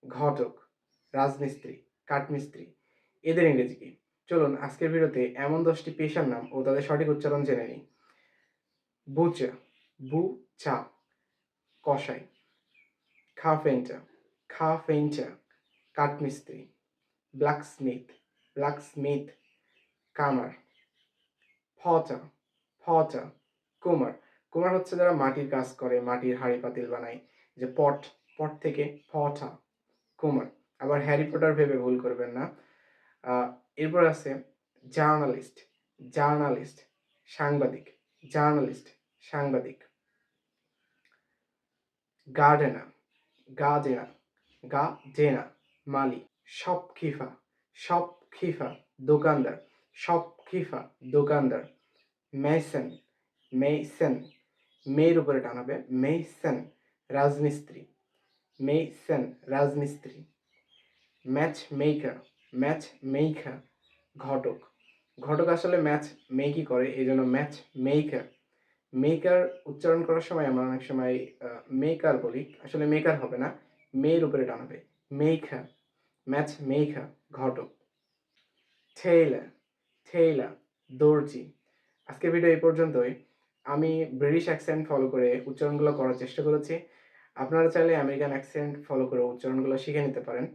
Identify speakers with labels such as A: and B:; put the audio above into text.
A: ঘটক, রাজমিস্ত্রি, কাঠমিস্ত্রি এদের ইংরেজি কি? চলুন আজকের ভিডিওতে এমন ১০টি পেশার নাম ও তাদের সঠিক উচ্চারণ জেনে নিই। বুচা, বু-চা, কসাই। কার্পেন্টার, কার্পেন্টার, কাঠমিস্ত্রি। ব্ল্যাকস্মিথ, ব্ল্যাকস্মিথ, কামার। পটার, পটার, কুমার। কুমার হচ্ছে যারা মাটির কাজ করে, মাটির হাঁড়ি পাতিল বানায়। যে পট, পট থেকে পটা, কুমার। আবার হ্যারি পটার ভেবে ভুল করবেন না। এরপর আছে জার্নালিস্ট, জার্নালিস্ট, সাংবাদিক, জার্নালিস্ট, সাংবাদিক। গার্ডেনার, গার্ডেনার, গার্ডেনার, মালি। শপকিপার, শপকিপার, দোকানদার, শপকিপার, দোকানদার। মেসন, মেসন, মেয়ের উপরে টান হবে, মেসন, রাজমিস্ত্রি, মেসন, রাজমিস্ত্রি। ম্যাচ মেকার, ম্যাচ মেকার, ঘটক। ঘটক আসলে ম্যাচ মেকই করে, এই জন্য ম্যাচ মেকার। মেকার উচ্চারণ করার সময় আমরা অনেক সময় মেকার বলি, আসলে মেকার হবে না, মেয়ের উপরে টান হবে, মেকার, ম্যাচ মেকার, ঘটক। টেইলার, টেইলার, দর্জি। আজকের ভিডিও এই পর্যন্তই। আমি ব্রিটিশ অ্যাকসেন্ট ফলো করে উচ্চারণগুলো করার চেষ্টা করেছি। আপনারা চাইলে আমেরিকান অ্যাকসেন্ট ফলো করে উচ্চারণগুলো শিখে নিতে পারেন।